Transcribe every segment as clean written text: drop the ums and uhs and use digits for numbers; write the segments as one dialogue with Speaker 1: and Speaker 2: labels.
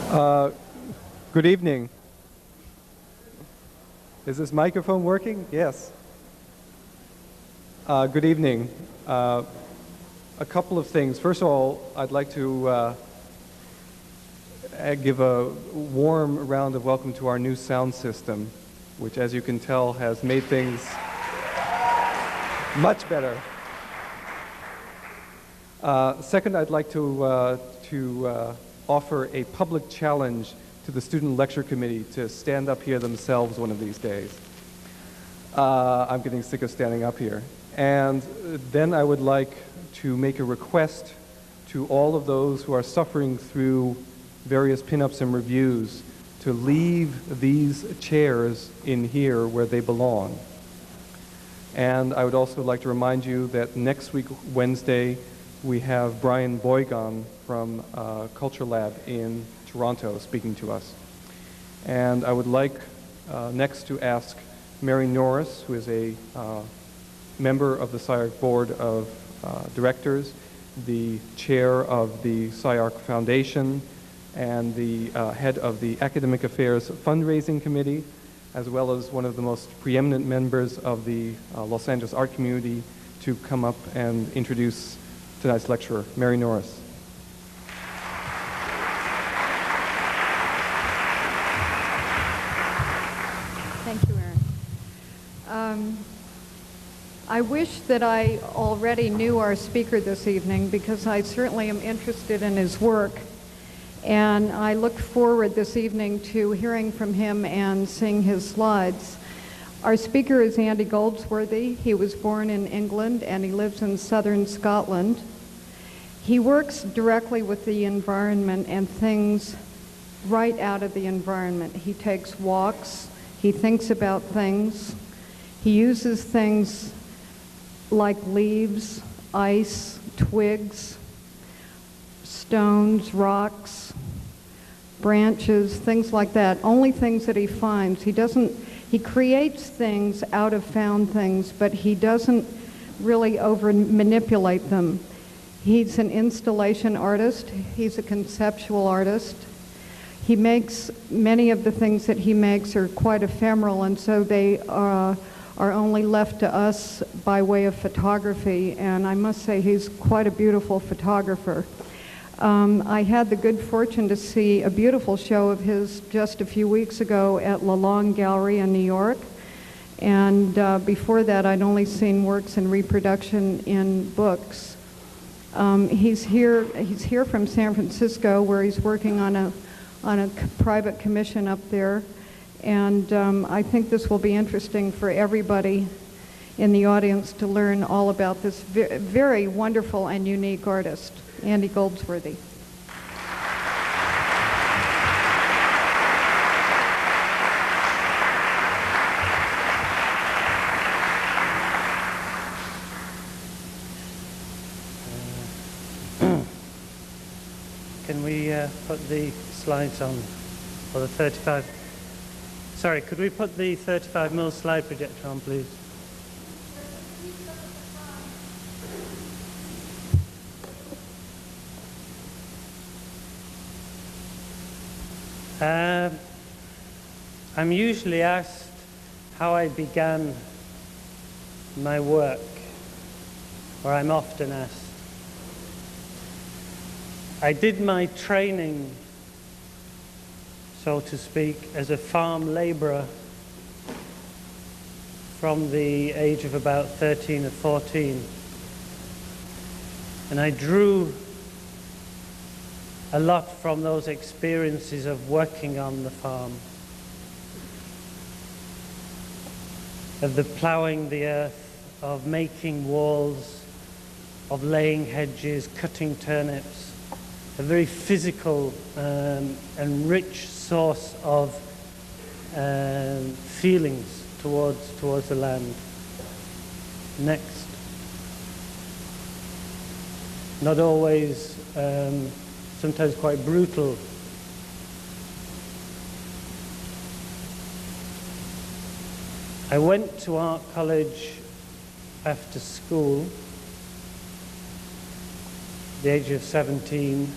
Speaker 1: Uh, Good evening. Is this microphone working? Yes. Good evening. A couple of things. First of all, I'd like to give a warm round of welcome to our new sound system, which, as you can tell, has made things much better. Second, I'd like to offer a public challenge to the Student Lecture Committee to stand up here themselves one of these days. I'm getting sick of standing up here. And then I would like to make a request to all of those who are suffering through various pinups and reviews to leave these chairs in here where they belong. And I would also like to remind you that next week, Wednesday, we have Brian Boygon from Culture Lab in Toronto speaking to us. And I would like next to ask Mary Norris, who is a member of the SCI-Arc Board of Directors, the chair of the SCI-Arc Foundation, and the head of the Academic Affairs Fundraising Committee, as well as one of the most preeminent members of the Los Angeles art community, to come up and introduce tonight's lecturer, Mary Norris.
Speaker 2: Thank you, Aaron. I wish that I already knew our speaker this evening, because I certainly am interested in his work. And I look forward this evening to hearing from him and seeing his slides. Our speaker is Andy Goldsworthy. He was born in England and he lives in southern Scotland. He works directly with the environment and things right out of the environment. He takes walks, he thinks about things, he uses things like leaves, ice, twigs, stones, rocks, branches, things like that, only things that he finds. He creates things out of found things, but he doesn't really over-manipulate them. He's an installation artist. He's a conceptual artist. He makes, many of the things that he makes are quite ephemeral, and so they are only left to us by way of photography, and I must say he's quite a beautiful photographer. I had the good fortune to see a beautiful show of his just a few weeks ago at Lalonde Gallery in New York, and before that I'd only seen works in reproduction in books. He's here from San Francisco, where he's working on a private commission up there, and I think this will be interesting for everybody in the audience to learn all about this very wonderful and unique artist, Andy Goldsworthy.
Speaker 3: Can we put the slides on, or the 35? Sorry, could we put the 35mm slide projector on, please? I'm usually asked how I began my work, or I'm often asked. I did my training, so to speak, as a farm laborer from the age of about 13 or 14. And I drew a lot from those experiences of working on the farm, of the ploughing the earth, of making walls, of laying hedges, cutting turnips, a very physical and rich source of feelings towards the land. Next. Not always, sometimes quite brutal. I went to art college after school, at the age of 17,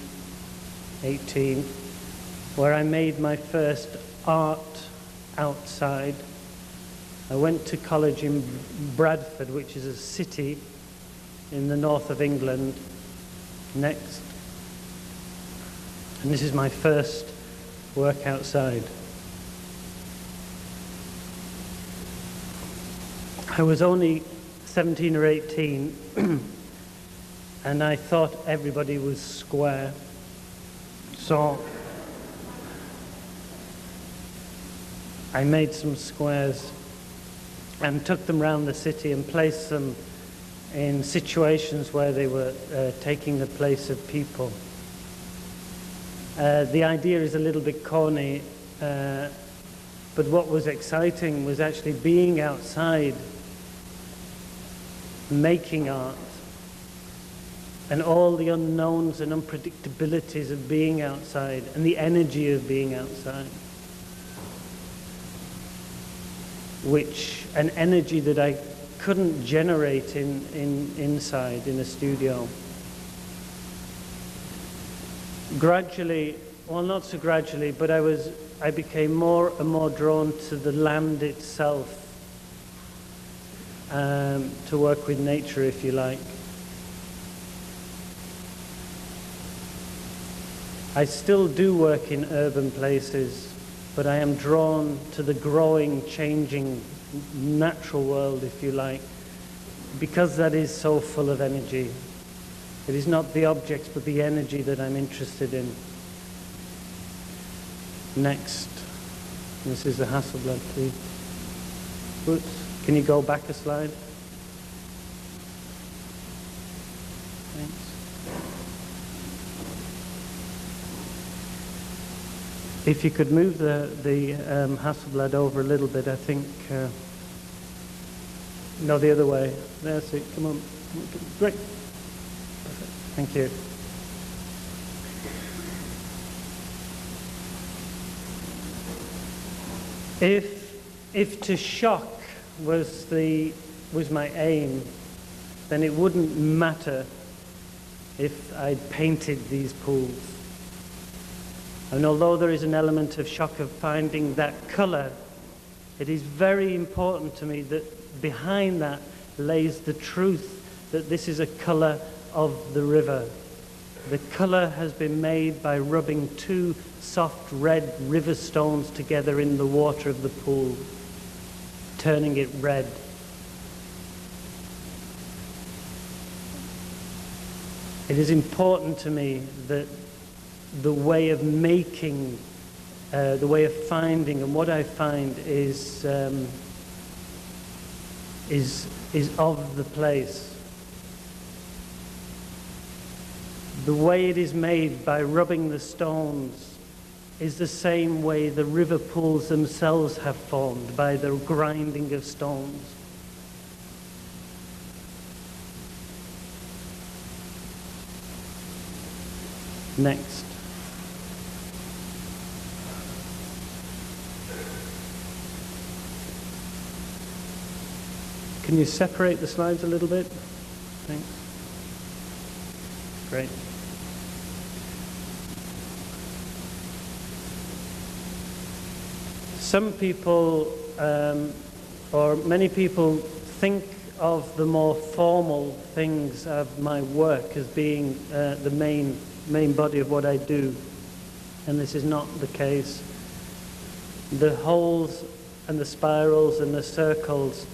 Speaker 3: 18. where I made my first art outside. I went to college in Bradford, which is a city in the north of England. Next. And this is my first work outside. I was only 17 or 18, and I thought everybody was square. So I made some squares and took them around the city and placed them in situations where they were taking the place of people. The idea is a little bit corny, but what was exciting was actually being outside, making art, and all the unknowns and unpredictabilities of being outside, and the energy of being outside. An energy that I couldn't generate inside in a studio. Gradually, well, not so gradually, but I became more and more drawn to the land itself, to work with nature, if you like. I still do work in urban places, but I am drawn to the growing, changing, natural world, if you like, because that is so full of energy. It is not the objects, but the energy that I'm interested in. Next. This is the Hasselblad, please. Oops. Can you go back a slide? Thanks. If you could move the Hasselblad over a little bit, I think. No, the other way. That's it. Come on. Great. Perfect. Thank you. If to shock was my aim, then it wouldn't matter if I'd painted these pools. And although there is an element of shock of finding that colour, it is very important to me that behind that lays the truth that this is a colour of the river. The colour has been made by rubbing two soft red river stones together in the water of the pool, turning it red. It is important to me that the way of making, the way of finding, and what I find is of the place. The way it is made by rubbing the stones is the same way the river pools themselves have formed, by the grinding of stones. Next. Can you separate the slides a little bit? Thanks. Great. Some people, or many people, think of the more formal things of my work as being the main body of what I do, and this is not the case. The holes and the spirals and the circles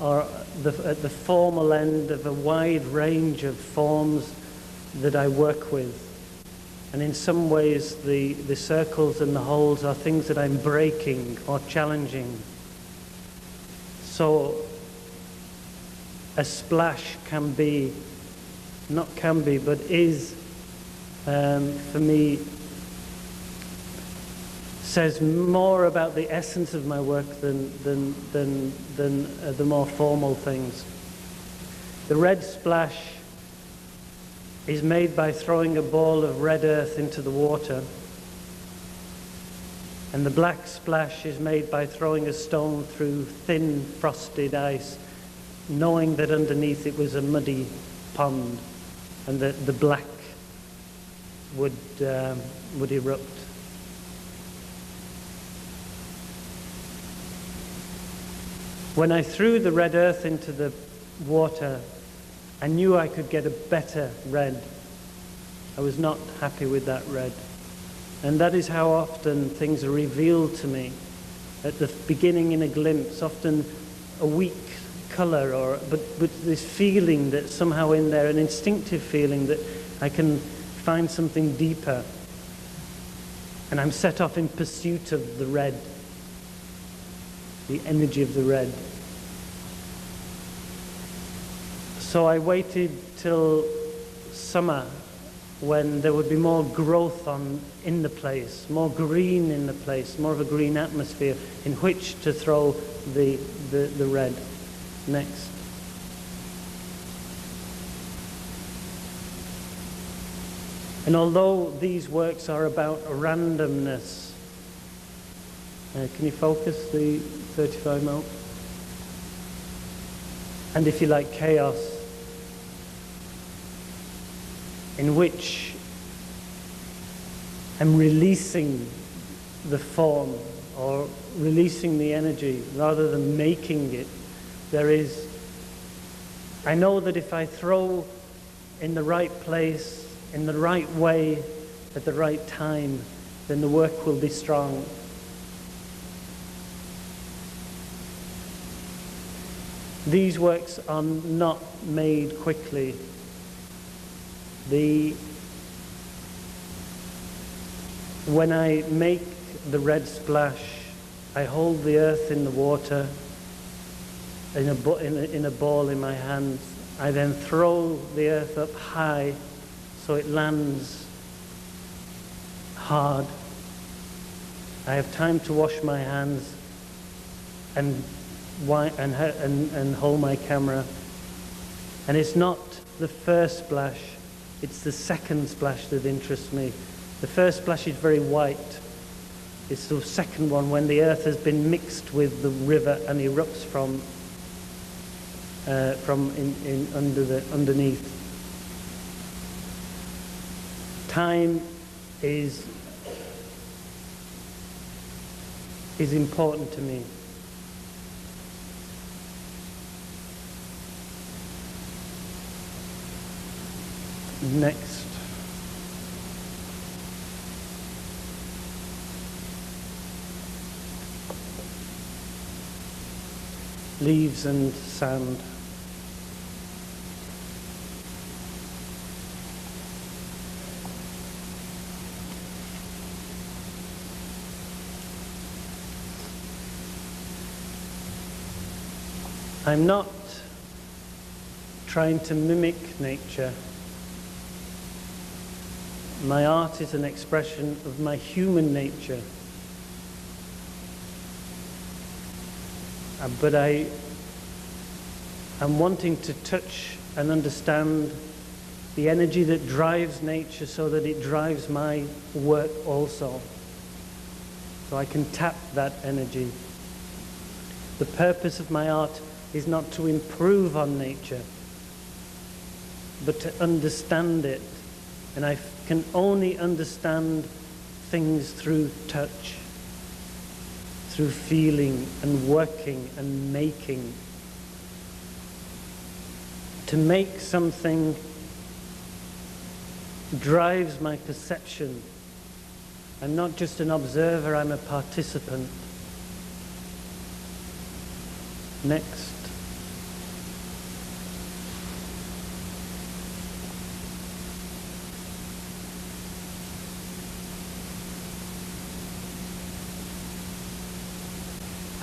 Speaker 3: are at the formal end of a wide range of forms that I work with. And in some ways, the circles and the holes are things that I'm breaking or challenging. So a splash can be, not can be, but is, for me, says more about the essence of my work than the more formal things. The red splash is made by throwing a ball of red earth into the water, and the black splash is made by throwing a stone through thin frosted ice, knowing that underneath it was a muddy pond and that the black would erupt. When I threw the red earth into the water, I knew I could get a better red. I was not happy with that red. And that is how often things are revealed to me. At the beginning in a glimpse, often a weak color, but this feeling that somehow in there, an instinctive feeling that I can find something deeper. And I'm set off in pursuit of the red, the energy of the red. So I waited till summer when there would be more growth in the place, more green in the place, more of a green atmosphere in which to throw the red next. And although these works are about randomness, can you focus the 35 mil? And if you like, chaos, in which I'm releasing the form or releasing the energy rather than making it, I know that if I throw in the right place, in the right way, at the right time, then the work will be strong. These works are not made quickly. When I make the red splash, I hold the earth in the water in a ball in my hands. I then throw the earth up high so it lands hard. I have time to wash my hands and hold my camera. And it's not the first splash, it's the second splash that interests me. The first splash is very white. It's the second one when the earth has been mixed with the river and erupts from underneath. Time is important to me. Next. Leaves and sand. I'm not trying to mimic nature. My art is an expression of my human nature. But I'm wanting to touch and understand the energy that drives nature so that it drives my work also. So I can tap that energy. The purpose of my art is not to improve on nature, but to understand it. And I can only understand things through touch, through feeling and working and making. To make something drives my perception. I'm not just an observer, I'm a participant. Next.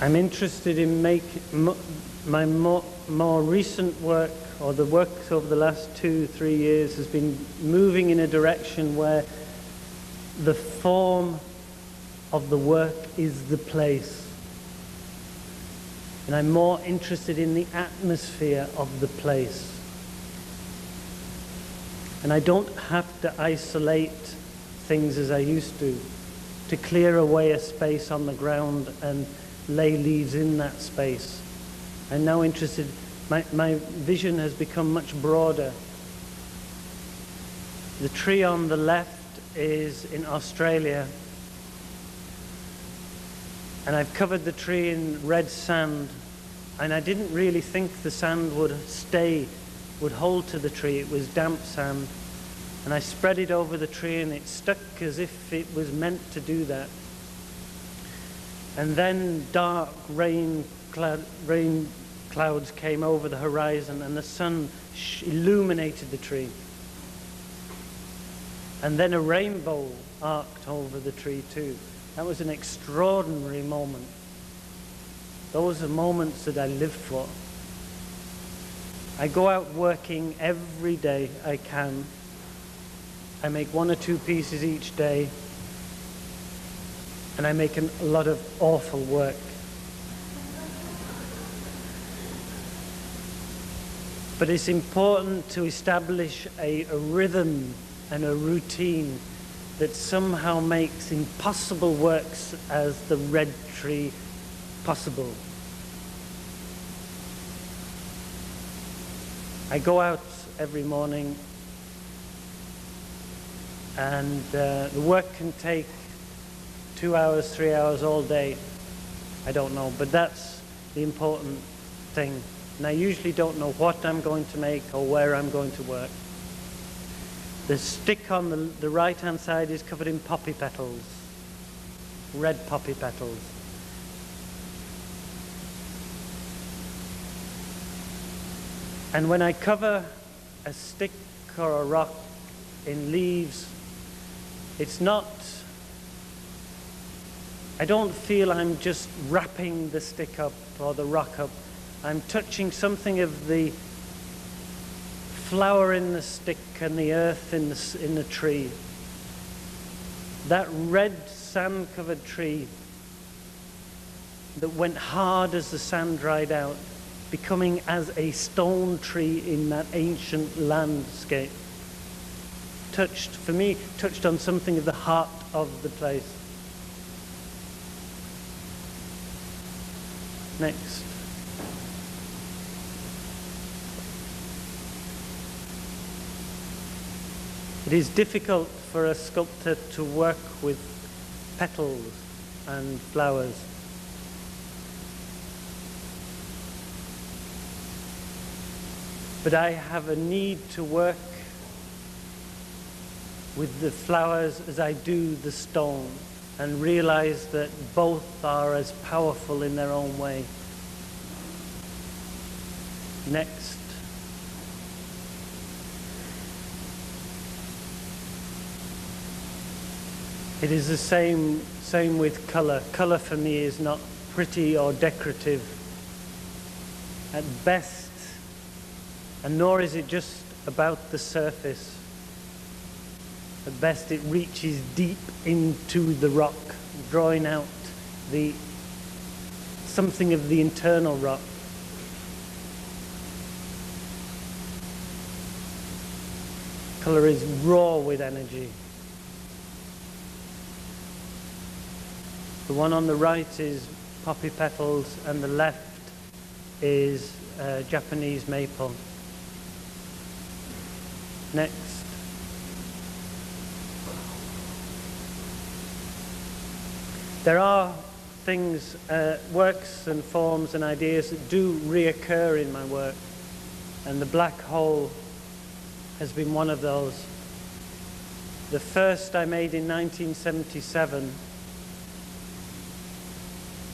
Speaker 3: I'm interested in my more recent work, or the work over the last 2-3 years, has been moving in a direction where the form of the work is the place. And I'm more interested in the atmosphere of the place. And I don't have to isolate things as I used to clear away a space on the ground and lay leaves in that space. I'm now interested, my vision has become much broader. The tree on the left is in Australia, and I've covered the tree in red sand And I didn't really think the sand would hold to the tree. It was damp sand. And I spread it over the tree and it stuck as if it was meant to do that. And then dark rain clouds came over the horizon and the sun illuminated the tree. And then a rainbow arced over the tree too. That was an extraordinary moment. Those are moments that I live for. I go out working every day I can. I make 1 or 2 pieces each day. And I make a lot of awful work. But it's important to establish a rhythm and a routine that somehow makes impossible works as the red tree possible. I go out every morning and the work can take 2 hours, 3 hours, all day. I don't know, but that's the important thing. And I usually don't know what I'm going to make or where I'm going to work. The stick on the right-hand side is covered in poppy petals, red poppy petals. And when I cover a stick or a rock in leaves, it's not, I don't feel I'm just wrapping the stick up or the rock up. I'm touching something of the flower in the stick and the earth in the tree. That red sand-covered tree that went hard as the sand dried out, becoming as a stone tree in that ancient landscape. For me, touched on something of the heart of the place. Next. It is difficult for a sculptor to work with petals and flowers. But I have a need to work with the flowers as I do the stone, and realize that both are as powerful in their own way. Next. It is the same with color. Color for me is not pretty or decorative at best, and nor is it just about the surface. At best, it reaches deep into the rock, drawing out something of the internal rock. Color is raw with energy. The one on the right is poppy petals, and the left is Japanese maple. Next. There are things, works and forms and ideas that do reoccur in my work, and the black hole has been one of those. The first I made in 1977,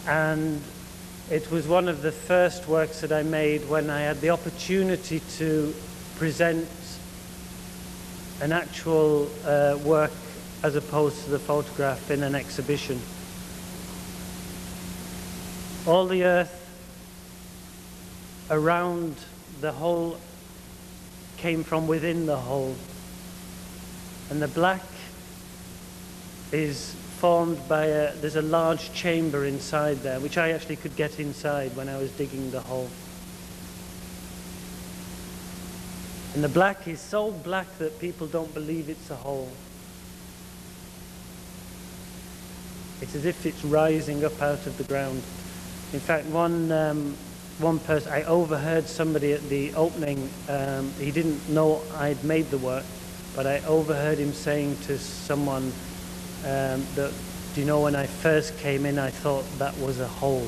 Speaker 3: and it was one of the first works that I made when I had the opportunity to present an actual work as opposed to the photograph in an exhibition. All the earth around the hole came from within the hole, and the black is formed by there's a large chamber inside there, which I actually could get inside when I was digging the hole. And the black is so black that people don't believe it's a hole. It's as if it's rising up out of the ground. In fact, one person, I overheard somebody at the opening, he didn't know I'd made the work, but I overheard him saying to someone that, do you know, when I first came in, I thought that was a hole.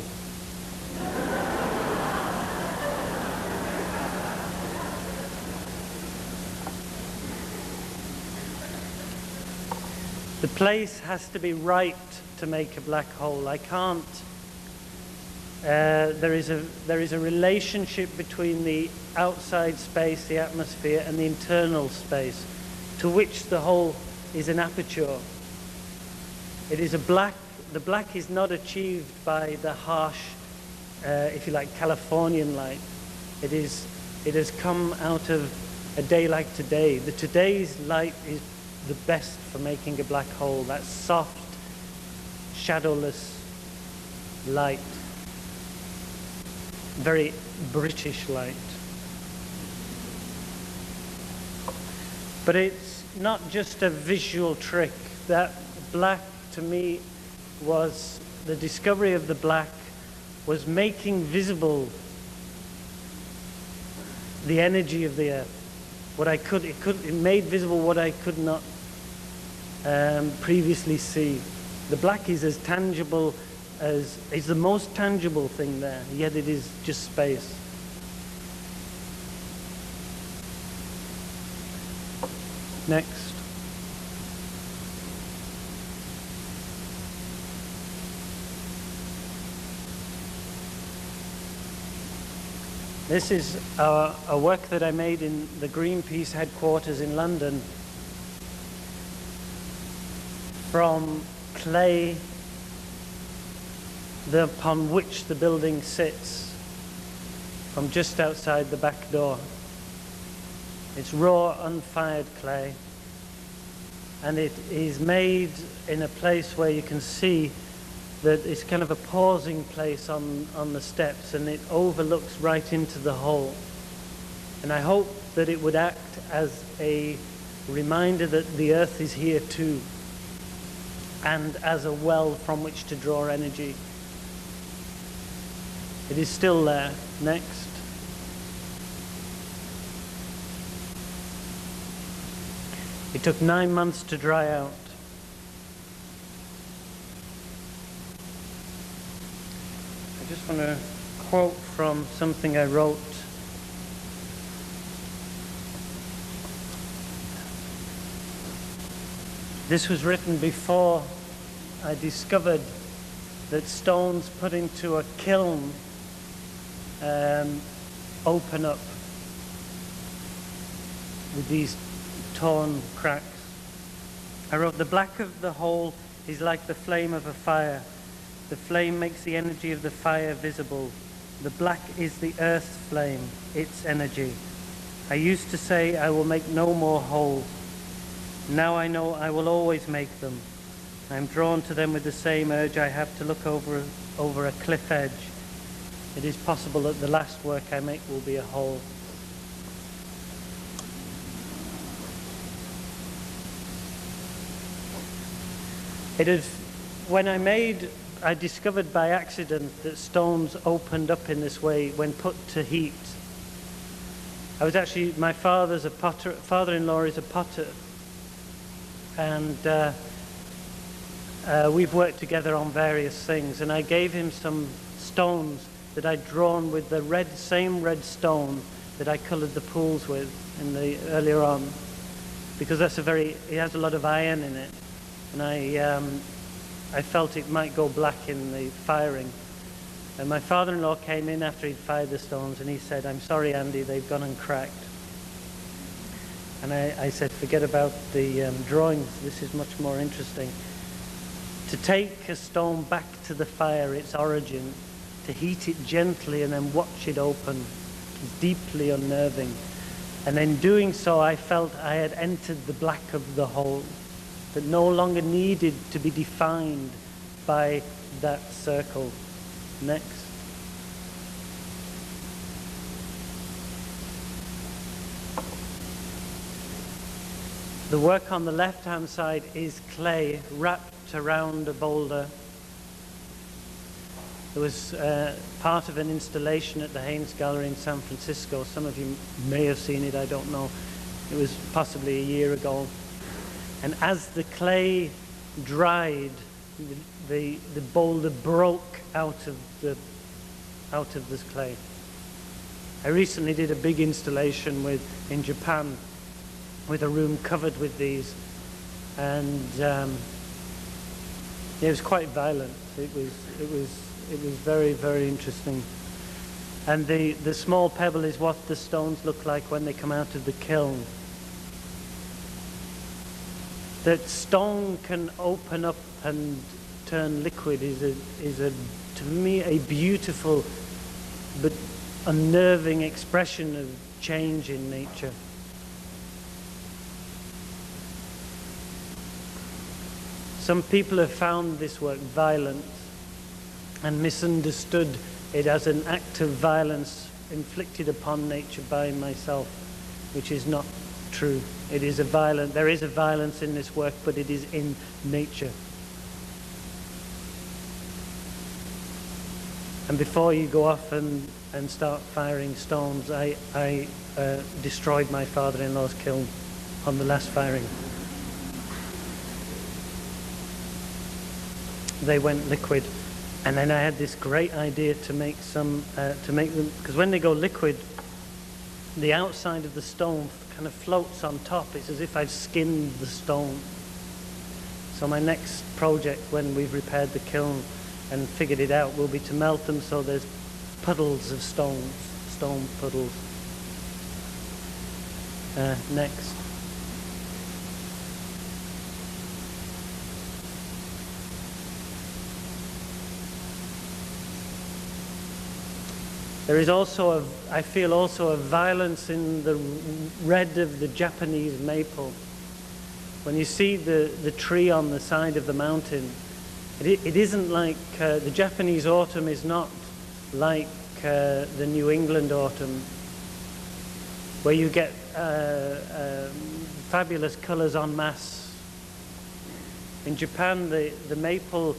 Speaker 3: The place has to be right to make a black hole. I can't. There is a relationship between the outside space, the atmosphere, and the internal space, to which the hole is an aperture. It is a black. The black is not achieved by the harsh, if you like, Californian light. It has come out of a day like today. The today's light is the best for making a black hole. That soft, shadowless light. Very British light. But it's not just a visual trick. That black, to me, was the discovery of the black was making visible the energy of the earth. It made visible what I could not previously see. The black is as tangible is the most tangible thing there, yet it is just space. Next. This is a work that I made in the Greenpeace headquarters in London from clay upon which the building sits, from just outside the back door. It's raw, unfired clay, and it is made in a place where you can see that it's kind of a pausing place on the steps, and it overlooks right into the hole. And I hope that it would act as a reminder that the earth is here too, and as a well from which to draw energy. It is still there. Next. It took 9 months to dry out. I just want to quote from something I wrote. This was written before I discovered that stones put into a kiln open up with these torn cracks. I wrote, "The black of the hole is like the flame of a fire. The flame makes the energy of the fire visible. The black is the earth's flame, its energy. I used to say I will make no more holes. Now I know I will always make them. I am drawn to them with the same urge I have to look over a cliff edge. It is possible that the last work I make will be a hole." It is when I discovered by accident that stones opened up in this way when put to heat. I was actually, my father's a potter, father-in-law is a potter, and we've worked together on various things, and I gave him some stones that I'd drawn with the same red stone that I coloured the pools with earlier on, because it has a lot of iron in it, and I felt it might go black in the firing. And my father-in-law came in after he'd fired the stones, and he said, "I'm sorry, Andy, they've gone and cracked." And I said, "Forget about the drawings, this is much more interesting." To take a stone back to the fire, its origin, to heat it gently and then watch it open, is deeply unnerving. And in doing so, I felt I had entered the black of the hole, that no longer needed to be defined by that circle. Next. The work on the left-hand side is clay wrapped around a boulder. It was part of an installation at the Haynes Gallery in San Francisco. Some of you may have seen it, I don't know. It was possibly a year ago. And as the clay dried, the boulder broke out of this clay. I recently did a big installation in Japan with a room covered with these, and it was quite violent. It was very, very interesting. And the small pebble is what the stones look like when they come out of the kiln. That stone can open up and turn liquid is to me a beautiful but unnerving expression of change in nature. Some people have found this work violent and misunderstood it as an act of violence inflicted upon nature by myself, which is not true. It is there is a violence in this work, but it is in nature. And before you go off and start firing stones, I destroyed my father-in-law's kiln on the last firing. They went liquid, and then I had this great idea to make them, because when they go liquid, the outside of the stone kind of floats on top. It's as if I've skinned the stone. So my next project, when we've repaired the kiln and figured it out, will be to melt them so there's puddles of stone puddles. Next. There is also I feel also a violence in the red of the Japanese maple. When you see the tree on the side of the mountain, it isn't like, the Japanese autumn is not like the New England autumn, where you get fabulous colors en masse. In Japan, the maple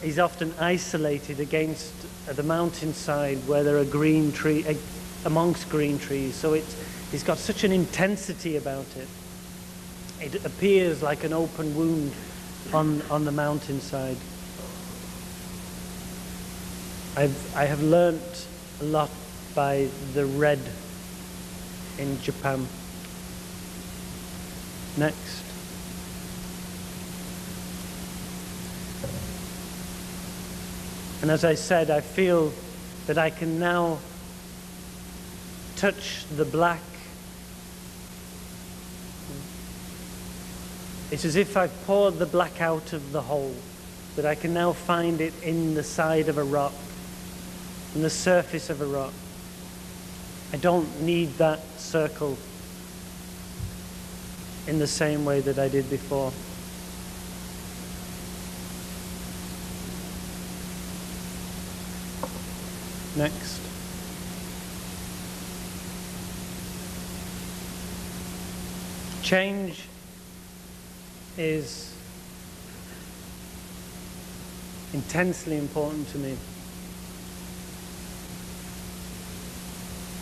Speaker 3: is often isolated against the mountainside where there are green trees, amongst green trees. So it's got such an intensity about it. It appears like an open wound on the mountainside. I have learnt a lot by the red in Japan. Next. And as I said, I feel that I can now touch the black. It's as if I've poured the black out of the hole, that I can now find it in the side of a rock, in the surface of a rock. I don't need that circle in the same way that I did before. Next. Change is intensely important to me.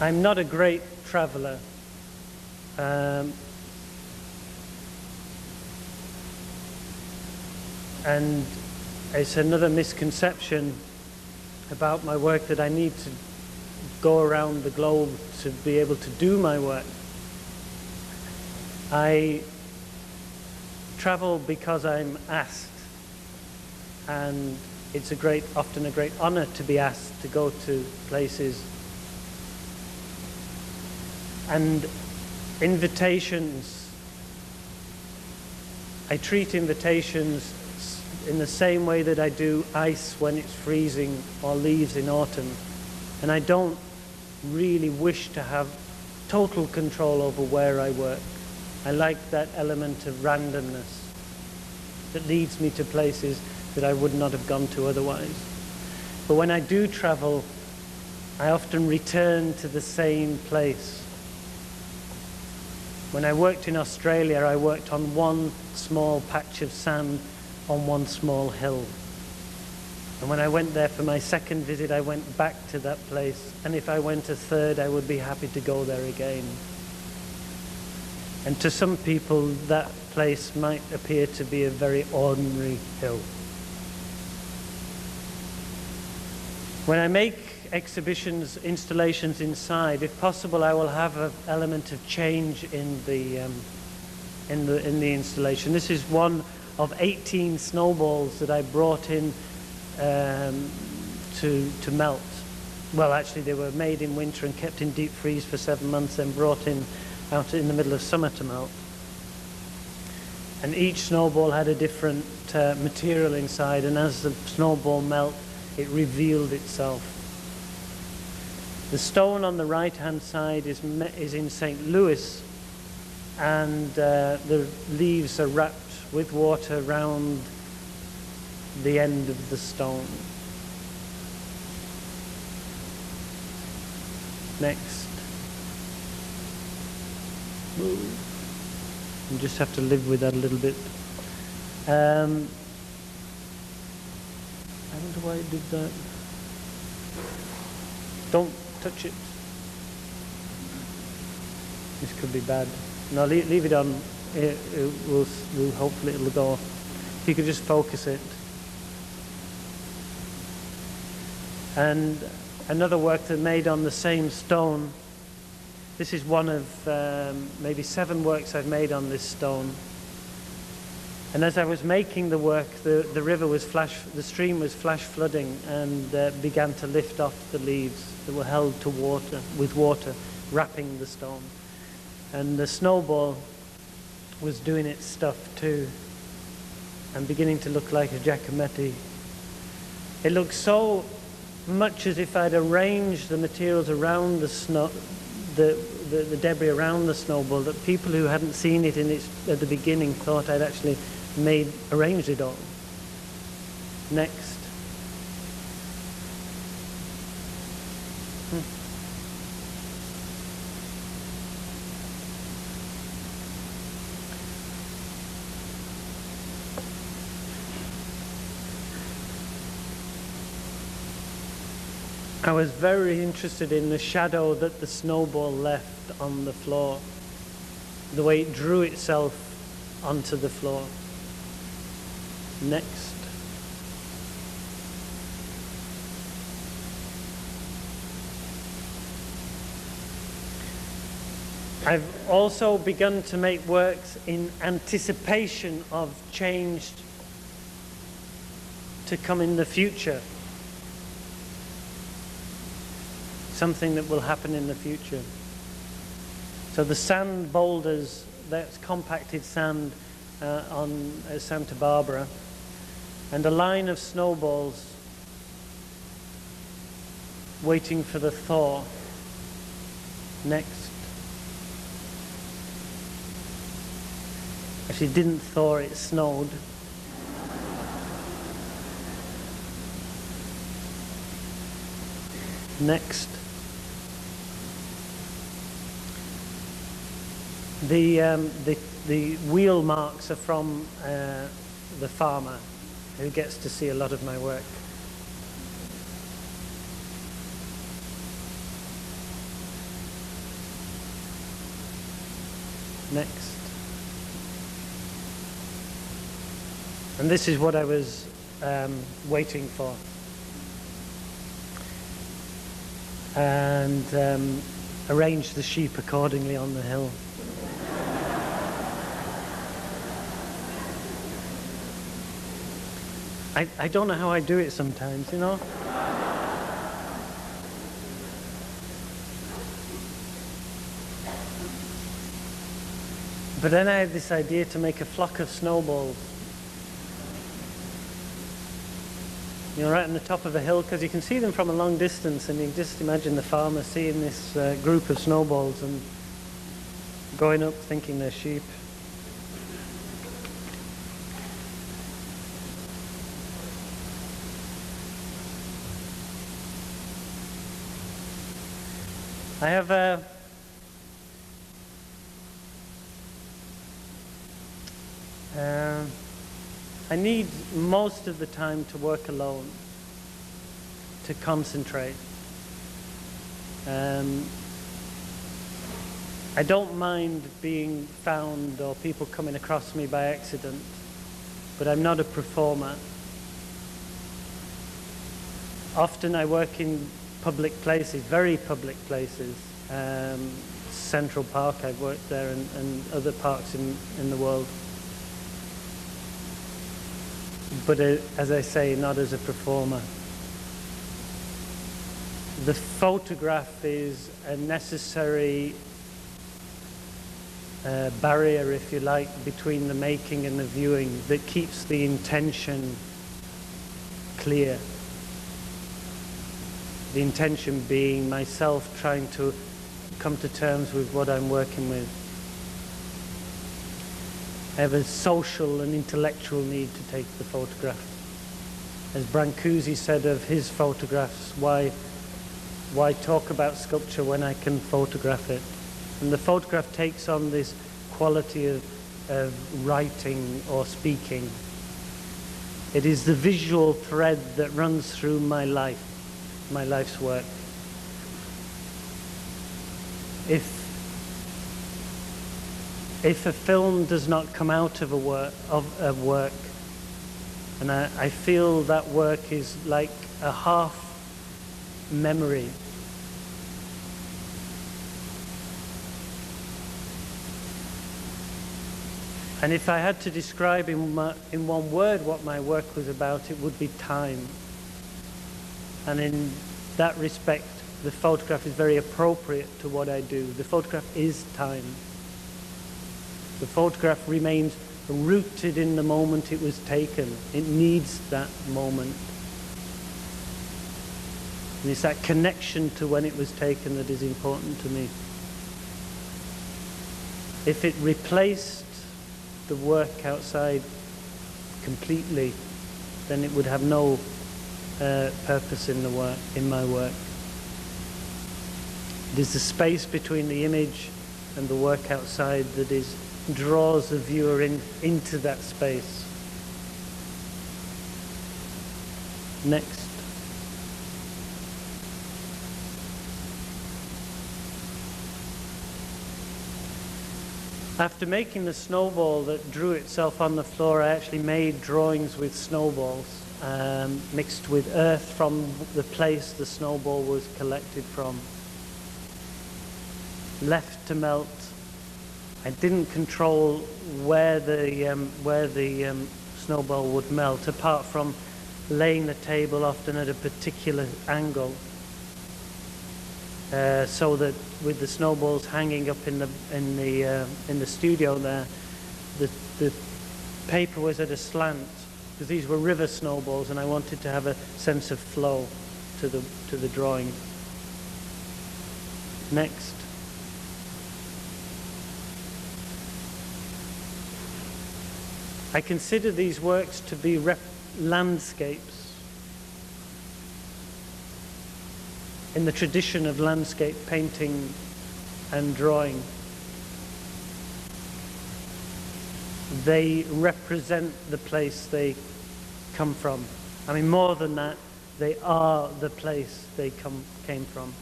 Speaker 3: I'm not a great traveler. And it's another misconception about my work that I need to go around the globe to be able to do my work. I travel because I'm asked, and it's often a great honor to be asked to go to places. And invitations, I treat invitations in the same way that I do ice when it's freezing or leaves in autumn. And I don't really wish to have total control over where I work. I like that element of randomness that leads me to places that I would not have gone to otherwise. But when I do travel, I often return to the same place. When I worked in Australia, I worked on one small patch of sand on one small hill. And when I went there for my second visit, I went back to that place. And if I went a third, I would be happy to go there again. And to some people, that place might appear to be a very ordinary hill. When I make exhibitions, installations inside, if possible, I will have an element of change in in the installation. This is one of 18 snowballs that I brought in to melt. Well, actually, they were made in winter and kept in deep freeze for 7 months, then brought in out in the middle of summer to melt. And each snowball had a different material inside, and as the snowball melted, it revealed itself. The stone on the right-hand side is in St. Louis, and the leaves are wrapped with water around the end of the stone. Next. You just have to live with that a little bit. I wonder why it did that. Don't touch it. This could be bad. No, leave it on. It will hopefully it'll go. If you could just focus it. And another work that made on the same stone. This is one of maybe 7 works I've made on this stone. And as I was making the work, the stream was flash flooding and began to lift off the leaves that were held to water, with water wrapping the stone. And the snowball was doing its stuff too, and beginning to look like a giacometti. It looked so much as if I'd arranged the materials around the snow, the debris around the snowball, that people who hadn't seen it at the beginning thought I'd actually arranged it all. Next. I was very interested in the shadow that the snowball left on the floor, the way it drew itself onto the floor. Next. I've also begun to make works in anticipation of change to come in the future. Something that will happen in the future. So the sand boulders, that's compacted sand on Santa Barbara, and a line of snowballs waiting for the thaw. Next. Actually, it didn't thaw, it snowed. Next. The wheel marks are from the farmer, who gets to see a lot of my work. Next. And this is what I was waiting for. And arranged the sheep accordingly on the hill. I don't know how I do it sometimes, you know? But then I had this idea to make a flock of snowballs. You know, right on the top of a hill, because you can see them from a long distance, and you can just imagine the farmer seeing this group of snowballs and going up thinking they're sheep. I have I need most of the time to work alone, to concentrate. I don't mind being found or people coming across me by accident, but I'm not a performer. Often I work in public places, very public places, Central Park. I've worked there and other parks in the world. But as I say, not as a performer. The photograph is a necessary barrier, if you like, between the making and the viewing that keeps the intention clear. The intention being myself trying to come to terms with what I'm working with. I have a social and intellectual need to take the photograph. As Brancusi said of his photographs, why talk about sculpture when I can photograph it? And the photograph takes on this quality of writing or speaking. It is the visual thread that runs through my life, my life's work. If a film does not come out of a work, and I feel that work is like a half memory. And if I had to describe in one word what my work was about, it would be time. And in that respect, the photograph is very appropriate to what I do. The photograph is time. The photograph remains rooted in the moment it was taken. It needs that moment. And it's that connection to when it was taken that is important to me. If it replaced the work outside completely, then it would have no purpose in my work. It is the space between the image and the work outside that draws the viewer into that space. Next. After making the snowball that drew itself on the floor, I actually made drawings with snowballs, mixed with earth from the place the snowball was collected from. Left to melt. I didn't control where the snowball would melt, apart from laying the table often at a particular angle, so that with the snowballs hanging up in the studio there, the paper was at a slant, because these were river snowballs, and I wanted to have a sense of flow to the drawing. Next. I consider these works to be landscapes in the tradition of landscape painting and drawing. They represent the place they come from. I mean, more than that, they are the place they came from.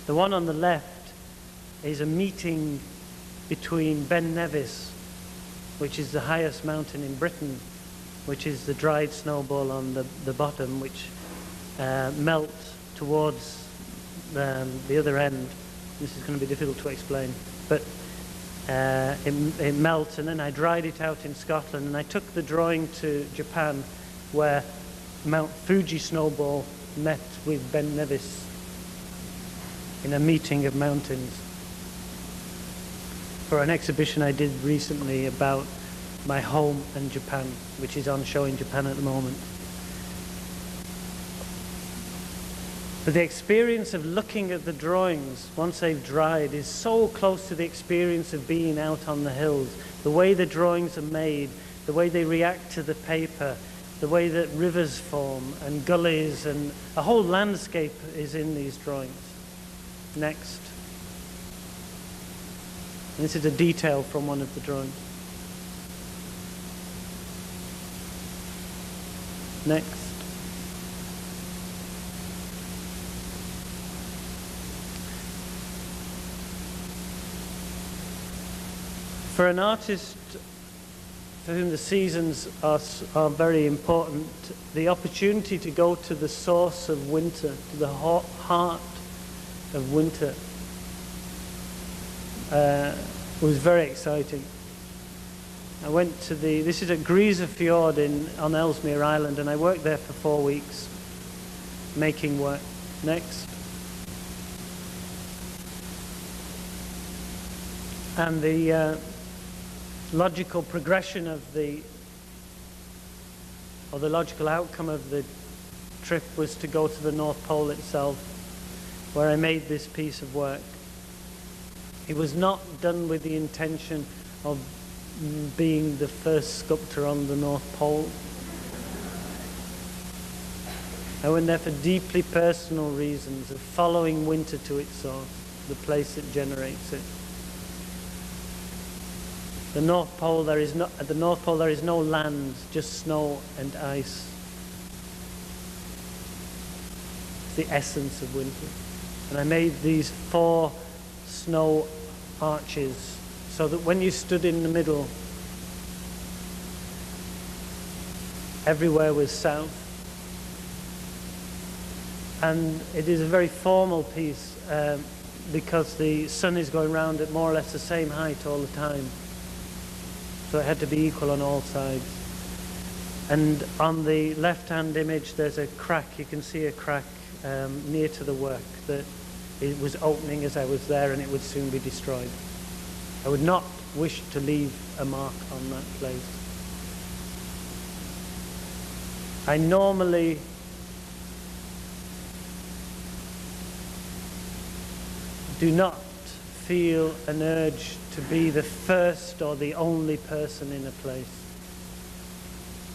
Speaker 3: The one on the left is a meeting between Ben Nevis, which is the highest mountain in Britain, which is the dried snowball on the bottom, which melts towards the other end. This is going to be difficult to explain, but it melts, and then I dried it out in Scotland, and I took the drawing to Japan, where Mount Fuji snowball met with Ben Nevis in a meeting of mountains, for an exhibition I did recently about my home and Japan, which is on show in Japan at the moment. But the experience of looking at the drawings once they've dried is so close to the experience of being out on the hills. The way the drawings are made, the way they react to the paper, the way that rivers form and gullies, and a whole landscape is in these drawings. Next. And this is a detail from one of the drawings. Next. For an artist for whom the seasons are very important, the opportunity to go to the source of winter, to the heart of winter, was very exciting. I went to this is at Greaser Fjord on Ellesmere Island, and I worked there for 4 weeks, making work. Next. And the logical progression of the logical outcome of the trip was to go to the North Pole itself, where I made this piece of work. It was not done with the intention of being the first sculptor on the North Pole. I went there for deeply personal reasons of following winter to its source, the place that generates it. At the North Pole there is no land, just snow and ice. It's the essence of winter. And I made these 4 snow arches so that when you stood in the middle, everywhere was south. And it is a very formal piece because the sun is going round at more or less the same height all the time. So it had to be equal on all sides. And on the left-hand image, there's a crack. You can see a crack near to the work that it was opening as I was there, and it would soon be destroyed. I would not wish to leave a mark on that place. I normally do not feel an urge to be the first or the only person in a place.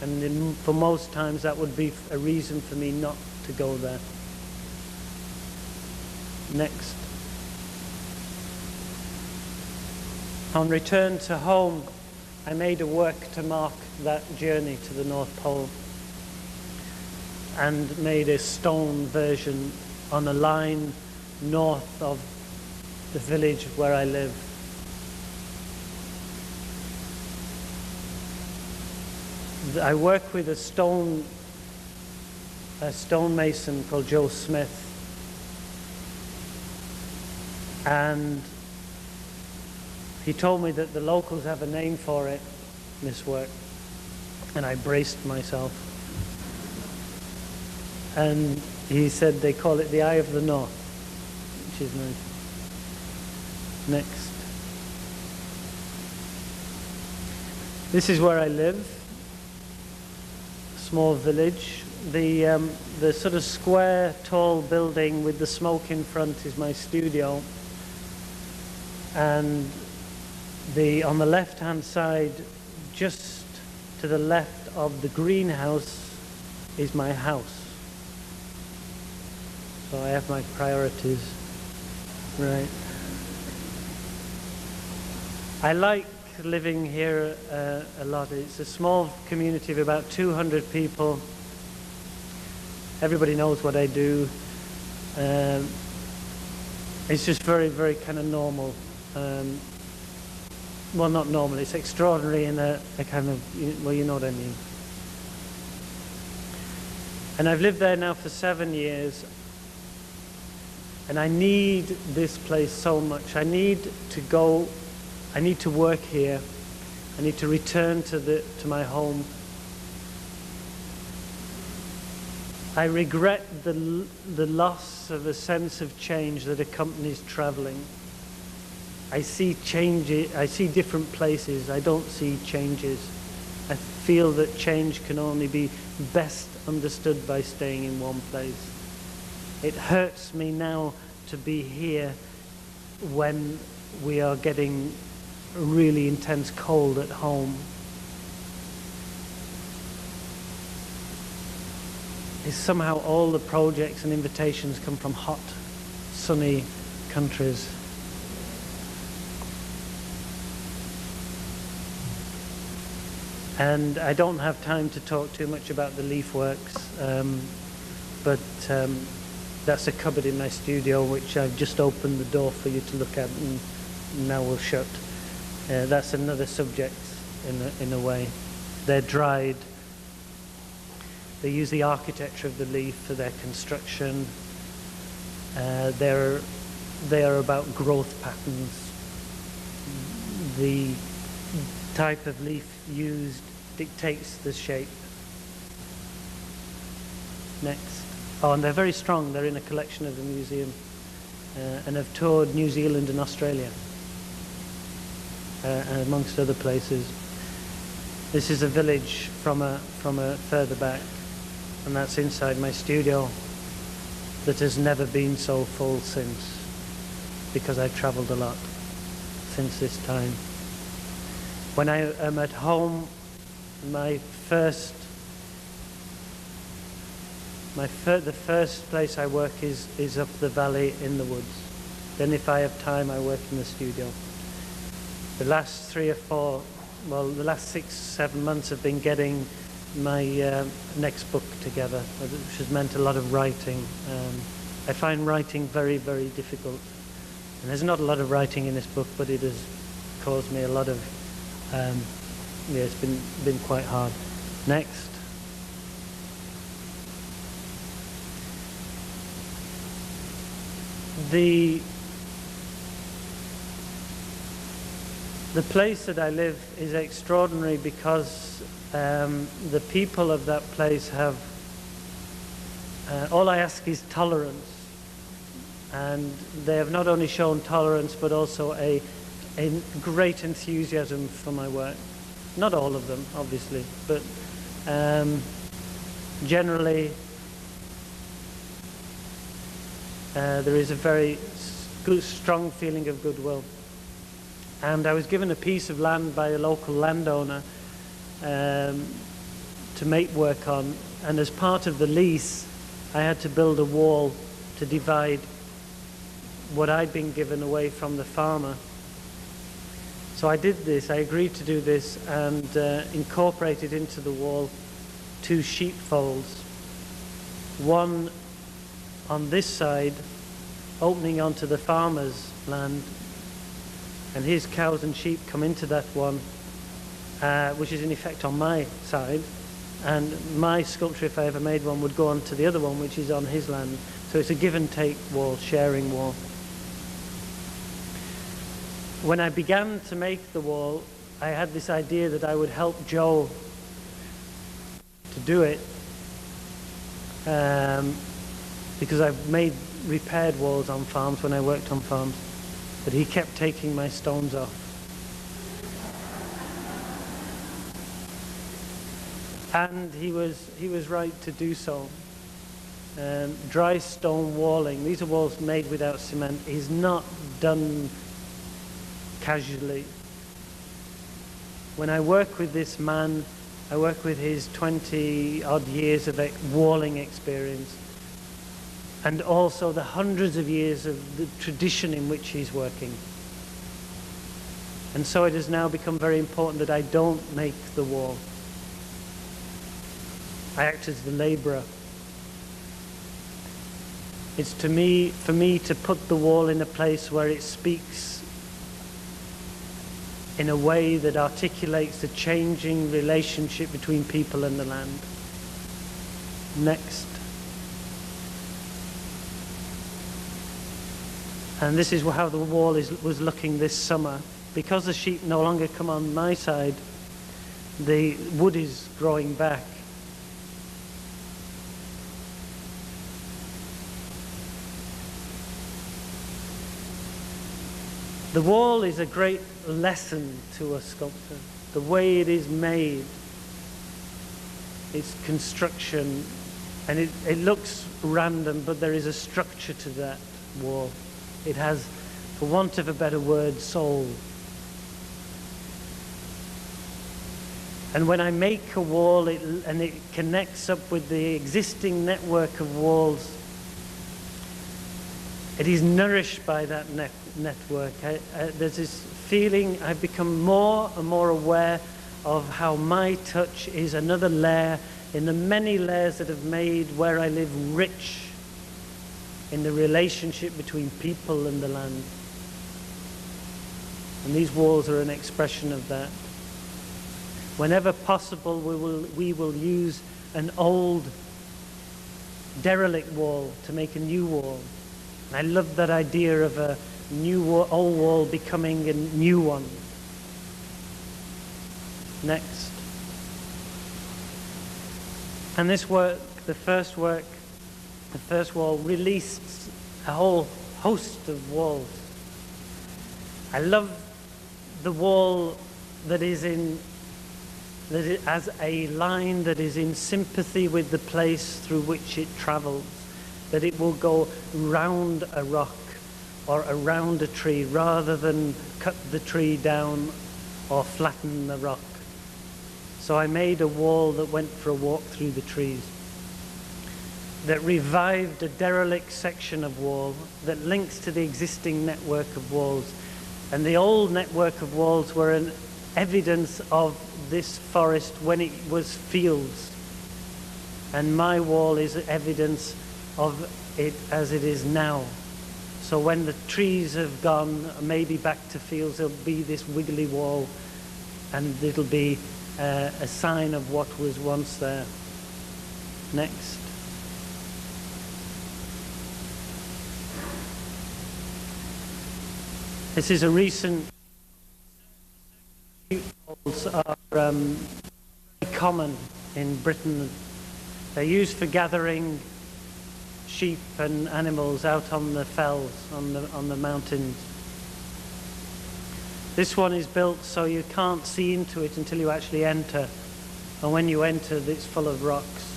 Speaker 3: And for most times that would be a reason for me not to go there. Next. On return to home, I made a work to mark that journey to the North Pole and made a stone version on a line north of the village where I live. I work with a stonemason called Joe Smith, and he told me that the locals have a name for it, this work, and I braced myself. And he said they call it the Eye of the North, which is nice. Next. This is where I live, a small village. The sort of square, tall building with the smoke in front is my studio. And on the left-hand side, just to the left of the greenhouse, is my house. So I have my priorities. Right. I like living here a lot. It's a small community of about 200 people. Everybody knows what I do. It's just very, very kind of normal. Well, not normal, it's extraordinary in a kind of, well, you know what I mean. And I've lived there now for 7 years. And I need this place so much. I need to work here. I need to return to my home. I regret the loss of a sense of change that accompanies traveling. I see changes, I see different places, I don't see changes. I feel that change can only be best understood by staying in one place. It hurts me now to be here when we are getting a really intense cold at home. It's somehow all the projects and invitations come from hot, sunny countries. And I don't have time to talk too much about the leaf works, but that's a cupboard in my studio which I've just opened the door for you to look at and now will shut. That's another subject in a way. They're dried. They use the architecture of the leaf for their construction. They are about growth patterns. the type of leaf used dictates the shape. Next. Oh, and they're very strong. They're in a collection of the museum and have toured New Zealand and Australia, amongst other places. This is a village from a further back, and that's inside my studio, that has never been so full since, because I've travelled a lot since this time. When I am at home, the first place I work is up the valley in the woods. Then if I have time, I work in the studio. The last the last 6-7 months have been getting my next book together, which has meant a lot of writing. I find writing very, very difficult. And there's not a lot of writing in this book, but it has caused me a lot of, it's been quite hard. Next. The place that I live is extraordinary because the people of that place have, all I ask is tolerance. And they have not only shown tolerance, but also a great enthusiasm for my work. Not all of them, obviously, but generally there is a very strong feeling of goodwill. And I was given a piece of land by a local landowner to make work on, and as part of the lease I had to build a wall to divide what I'd been given away from the farmer. So I did this, I agreed to do this, and incorporated into the wall 2 sheepfolds. One on this side, opening onto the farmer's land, and his cows and sheep come into that one, which is in effect on my side, and my sculpture, if I ever made one, would go on to the other one, which is on his land. So it's a give and take wall, sharing wall. When I began to make the wall, I had this idea that I would help Joe to do it, because I've repaired walls on farms when I worked on farms, but he kept taking my stones off. And he was right to do so. Dry stone walling, these are walls made without cement, is not done casually. When I work with this man, I work with his 20-odd years of walling experience, and also the hundreds of years of the tradition in which he's working. And so it has now become very important that I don't make the wall. I act as the labourer. It's for me to put the wall in a place where it speaks in a way that articulates the changing relationship between people and the land. Next. And this is how the wall was looking this summer. Because the sheep no longer come on my side, the wood is growing back. The wall is a great lesson to a sculptor. The way it is made, its construction, and it looks random, but there is a structure to that wall. It has, for want of a better word, soul. And when I make a wall and it connects up with the existing network of walls, it is nourished by that network. There's this feeling, I've become more and more aware of how my touch is another layer in the many layers that have made where I live rich in the relationship between people and the land. And these walls are an expression of that. Whenever possible, we will use an old derelict wall to make a new wall. And I love that idea of a old wall becoming a new one. Next. And this work, the first wall, released a whole host of walls. I love the wall that it has a line that is in sympathy with the place through which it travels, that it will go round a rock or around a tree rather than cut the tree down or flatten the rock. So I made a wall that went for a walk through the trees, that revived a derelict section of wall that links to the existing network of walls. And the old network of walls were an evidence of this forest when it was fields. And my wall is evidence of it as it is now. So when the trees have gone, maybe back to fields, there'll be this wiggly wall, and it'll be a sign of what was once there. Next. This is a recent. Snowballs are very common in Britain. They're used for gathering sheep and animals out on the fells, on the mountains. This one is built so you can't see into it until you actually enter. And when you enter, it's full of rocks.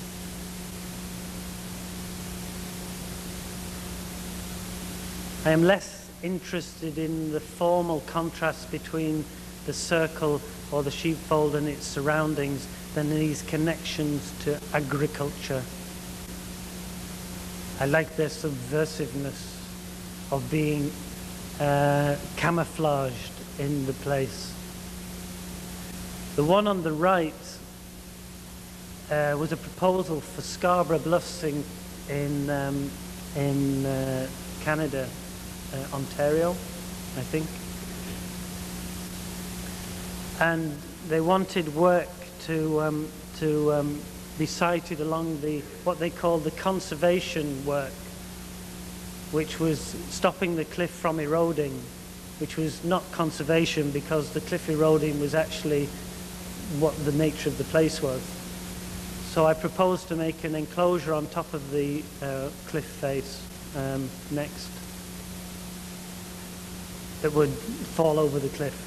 Speaker 3: I am less interested in the formal contrast between the circle or the sheepfold and its surroundings than these connections to agriculture. I like their subversiveness of being camouflaged in the place. The one on the right was a proposal for Scarborough Bluffs in Canada, Ontario, I think. And they wanted work to be sited along what they called the conservation work, which was stopping the cliff from eroding, which was not conservation because the cliff eroding was actually what the nature of the place was. So I proposed to make an enclosure on top of the cliff face next that would fall over the cliff.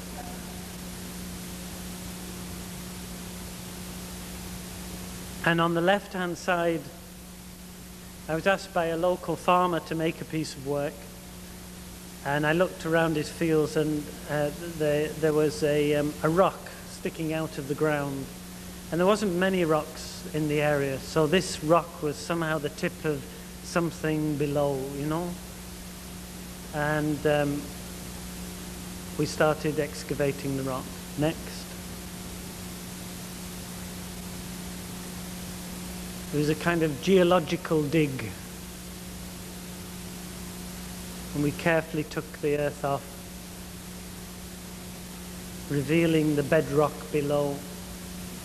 Speaker 3: And on the left-hand side, I was asked by a local farmer to make a piece of work. And I looked around his fields, and there was a rock sticking out of the ground. And there wasn't many rocks in the area, so this rock was somehow the tip of something below, you know? And we started excavating the rock. Next. It was a kind of geological dig. And we carefully took the earth off, revealing the bedrock below,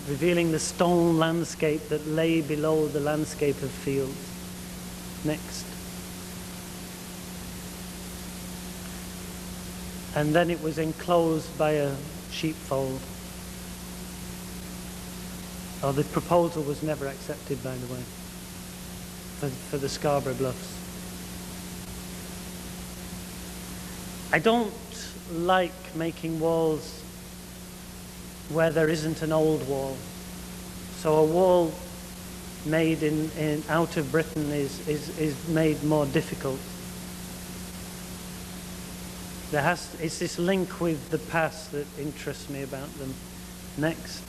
Speaker 3: revealing the stone landscape that lay below the landscape of fields. Next. And then it was enclosed by a sheepfold. Oh, the proposal was never accepted, by the way, for the Scarborough Bluffs. I don't like making walls where there isn't an old wall. So a wall made in out of Britain is made more difficult. It's this link with the past that interests me about them. Next.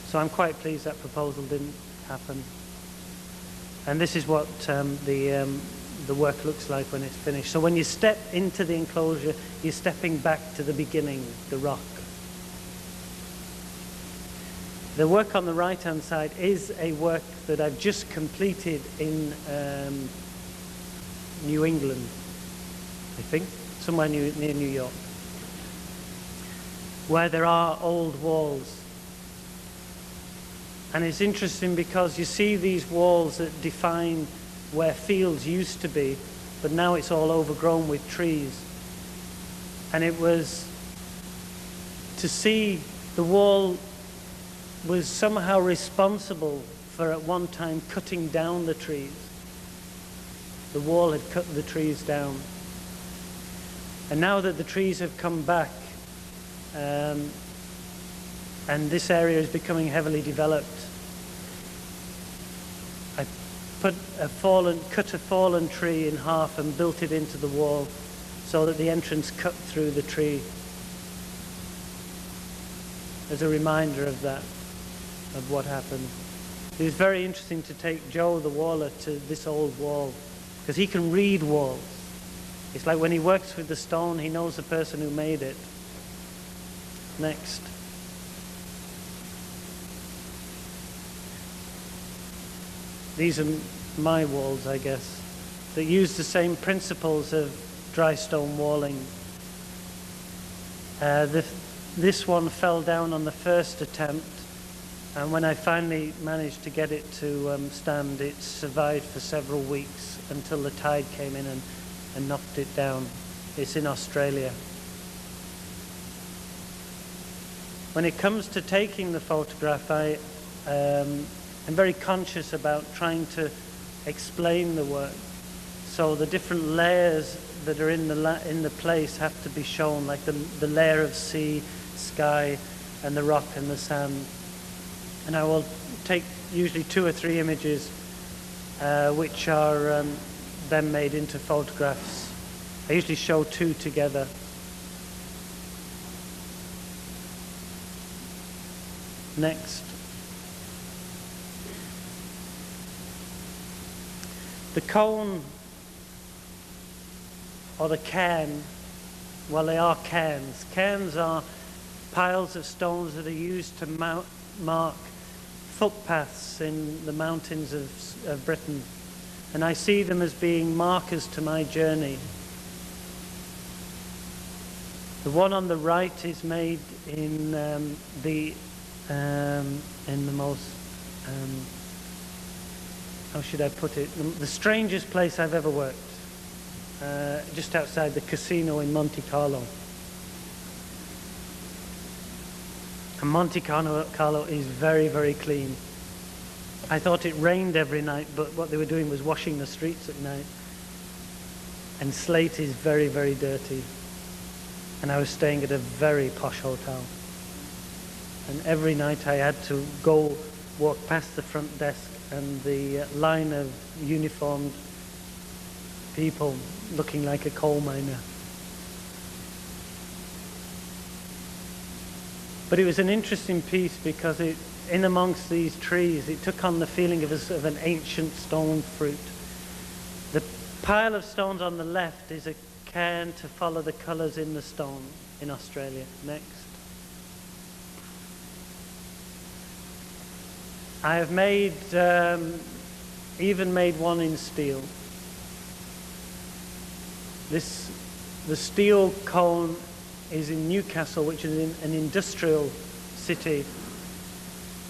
Speaker 3: So I'm quite pleased that proposal didn't happen. And this is what the work looks like when it's finished. So when you step into the enclosure, you're stepping back to the beginning, the rock. The work on the right-hand side is a work that I've just completed in New England, I think, somewhere near New York, where there are old walls. And it's interesting because you see these walls that define where fields used to be, but now it's all overgrown with trees. And it was to see the wall was somehow responsible for at one time cutting down the trees. The wall had cut the trees down. And now that the trees have come back, and this area is becoming heavily developed, I cut a fallen tree in half and built it into the wall so that the entrance cut through the tree. As a reminder of that, of what happened. It was very interesting to take Joe the waller to this old wall, because he can read walls. It's like when he works with the stone, he knows the person who made it. Next. These are my walls, I guess, that use the same principles of dry stone walling. This one fell down on the first attempt, and when I finally managed to get it to stand, it survived for several weeks until the tide came in and knocked it down. It's in Australia. When it comes to taking the photograph, I'm very conscious about trying to explain the work. So the different layers that are in the place have to be shown, like the layer of sea, sky, and the rock and the sand. And I will take usually 2 or 3 images which are then made into photographs. I usually show 2 together. Next. The cone or the cairn, well, they are cairns. Cairns are piles of stones that are used to mark footpaths in the mountains of Britain. And I see them as being markers to my journey. The one on the right is made in the most, how should I put it, the strangest place I've ever worked, just outside the casino in Monte Carlo. And Monte Carlo is very, very clean. I thought it rained every night, but what they were doing was washing the streets at night. And Slate is very, very dirty. And I was staying at a very posh hotel. And every night I had to go walk past the front desk and the line of uniformed people looking like a coal miner. But it was an interesting piece because in amongst these trees, it took on the feeling of an ancient stone fruit. The pile of stones on the left is a cairn to follow the colours in the stone in Australia. Next. I have even made one in steel. The steel cone is in Newcastle, which is an industrial city,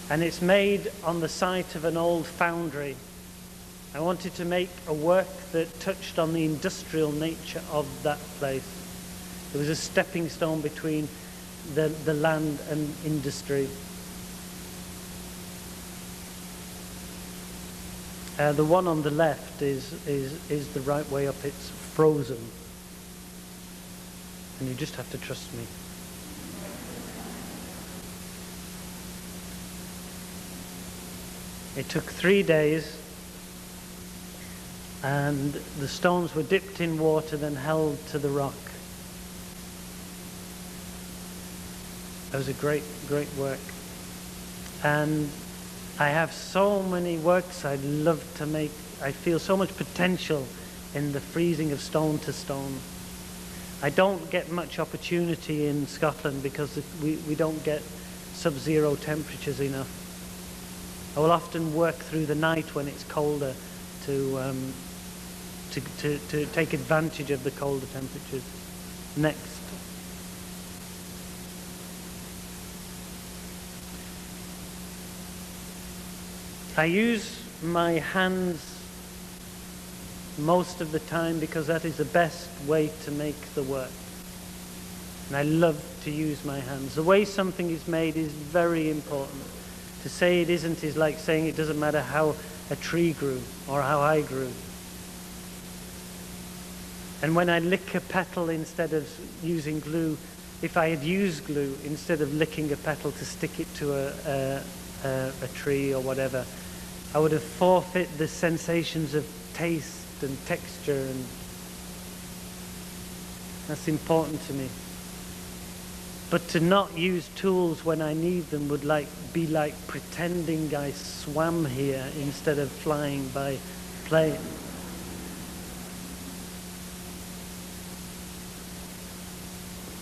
Speaker 3: and it's made on the site of an old foundry. I wanted to make a work that touched on the industrial nature of that place. There was a stepping stone between the land and industry. The one on the left is the right way up. It's frozen. And you just have to trust me. It took 3 days, and the stones were dipped in water, then held to the rock. It was a great, great work. And I have so many works I'd love to make. I feel so much potential in the freezing of stone to stone. I don't get much opportunity in Scotland because we don't get sub-zero temperatures enough. I will often work through the night when it's colder to take advantage of the colder temperatures. Next. I use my hands most of the time because that is the best way to make the work. And I love to use my hands. The way something is made is very important. To say it isn't is like saying it doesn't matter how a tree grew or how I grew. And when I lick a petal instead of using glue, if I had used glue instead of licking a petal to stick it to a tree or whatever, I would have forfeit the sensations of taste and texture, and that's important to me. But to not use tools when I need them would be like pretending I swam here instead of flying by plane.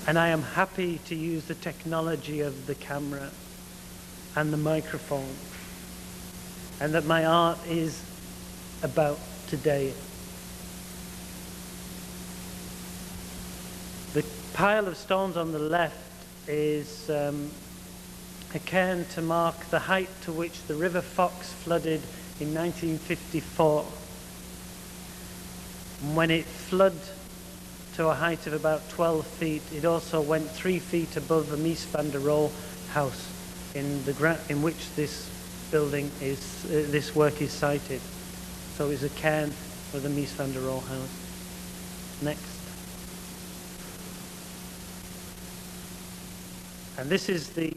Speaker 3: And I am happy to use the technology of the camera and the microphone, and that my art is about today. The pile of stones on the left is a cairn to mark the height to which the River Fox flooded in 1954. When it flooded to a height of about 12 feet, it also went 3 feet above the Mies van der Rohe house in which this building is, this work is sited. So it's a cairn for the Mies van der Rohe house. Next. And this is the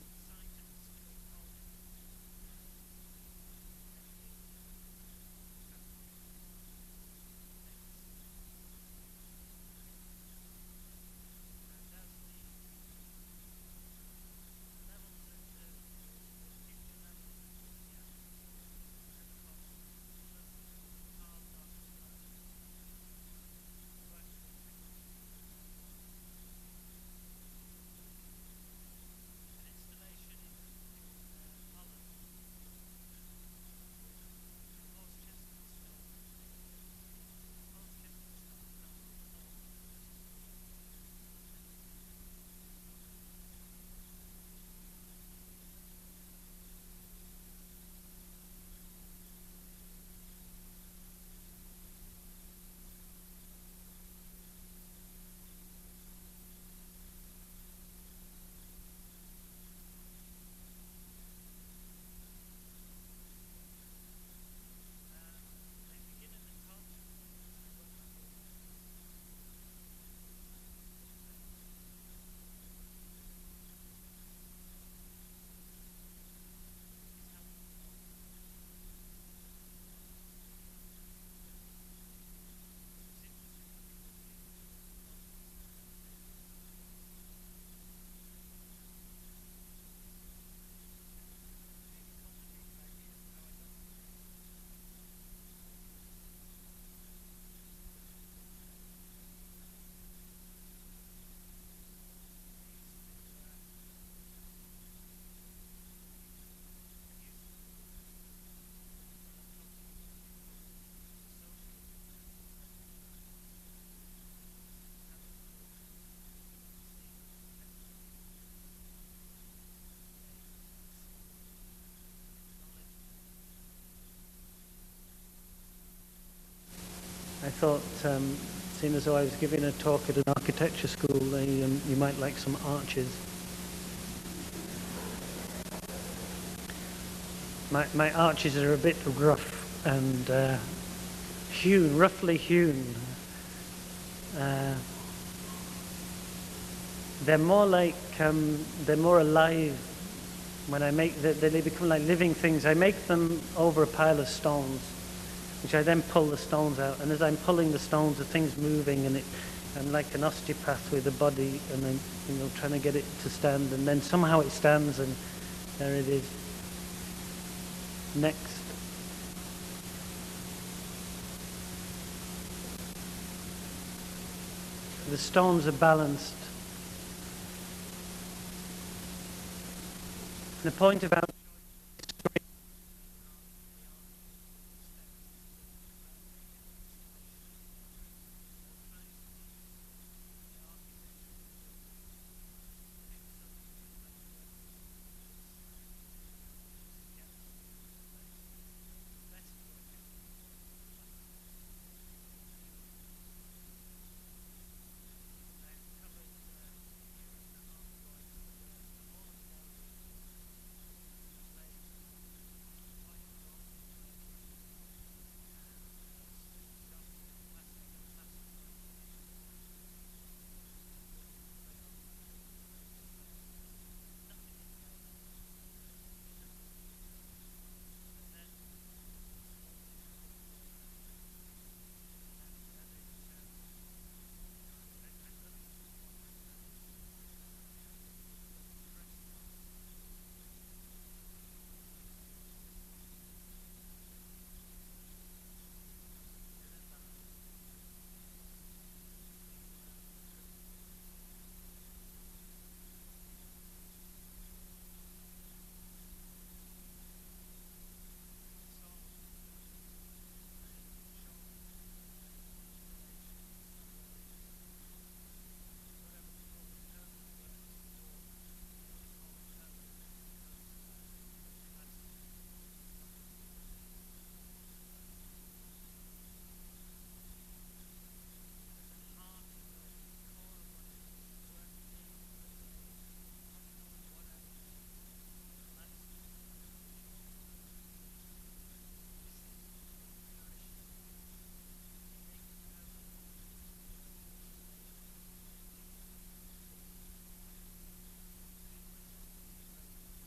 Speaker 3: I thought, seeing as though I was giving a talk at an architecture school, you might like some arches. My arches are a bit rough and roughly hewn. They're more like, they're more alive when I make them. They become like living things. I make them over a pile of stones, which I then pull the stones out. And as I'm pulling the stones, the thing's moving, and I'm like an osteopath with a body, and I'm trying to get it to stand, and then somehow it stands, and there it is. Next. The stones are balanced. The point about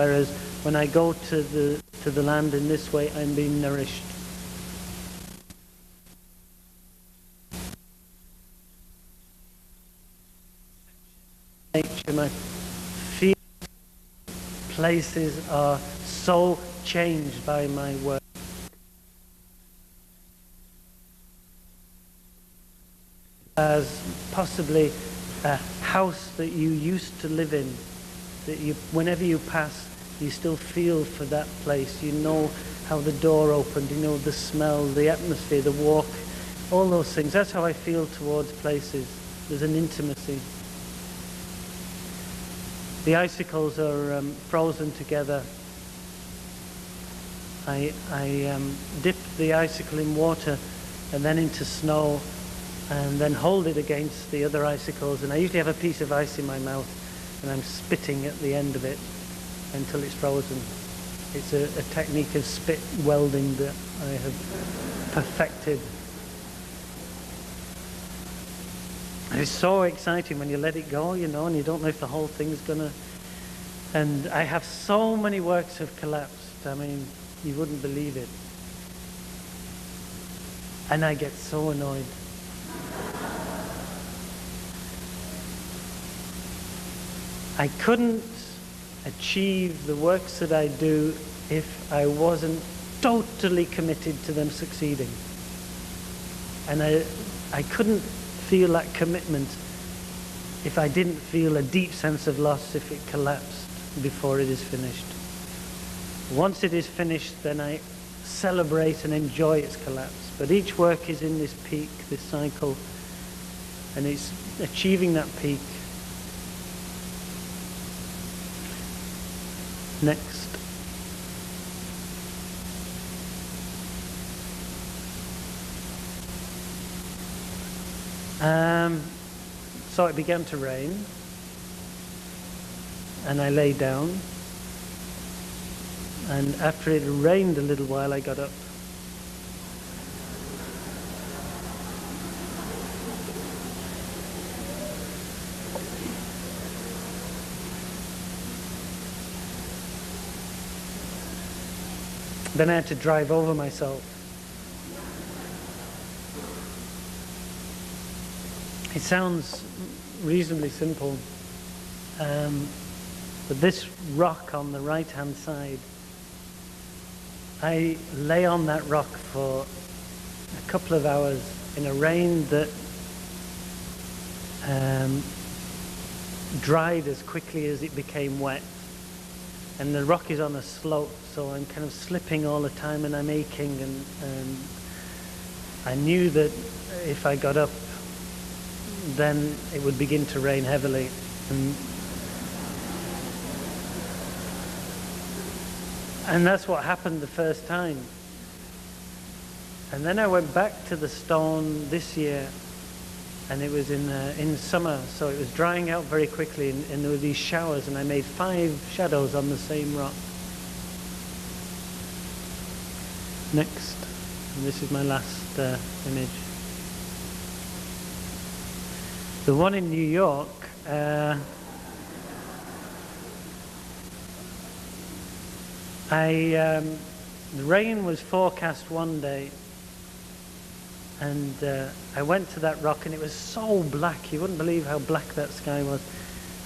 Speaker 3: Whereas when I go to the land in this way, I'm being nourished. Nature, my feel places are so changed by my work. As possibly a house that you used to live in, that you, whenever you pass, you still feel for that place. You know how the door opened, you know the smell, the atmosphere, the walk, all those things. That's how I feel towards places. There's an intimacy. The icicles are frozen together. I dip the icicle in water and then into snow, and then hold it against the other icicles. And I usually have a piece of ice in my mouth, and I'm spitting at the end of it until it's frozen. It's a technique of spit welding that I have perfected. And it's so exciting when you let it go, you know, and you don't know if the whole thing's gonna... And I have so many works have collapsed. I mean, you wouldn't believe it. And I get so annoyed. I couldn't achieve the works that I do if I wasn't totally committed to them succeeding. And I couldn't feel that commitment if I didn't feel a deep sense of loss if it collapsed before it is finished. Once it is finished, then I celebrate and enjoy its collapse. But each work is in this peak, this cycle, and it's achieving that peak. Next. So it began to rain, and I lay down, and after it rained a little while, I got up. Then I had to drive over myself. It sounds reasonably simple, but this rock on the right-hand side, I lay on that rock for a couple of hours in a rain that dried as quickly as it became wet. And the rock is on a slope, so I'm kind of slipping all the time, and I'm aching, and I knew that if I got up, then it would begin to rain heavily. And that's what happened the first time. And then I went back to the stone this year, and it was in summer, so it was drying out very quickly, and there were these showers, and I made 5 shadows on the same rock. Next, and this is my last image. The one in New York, the rain was forecast one day, and I went to that rock, and it was so black, you wouldn't believe how black that sky was.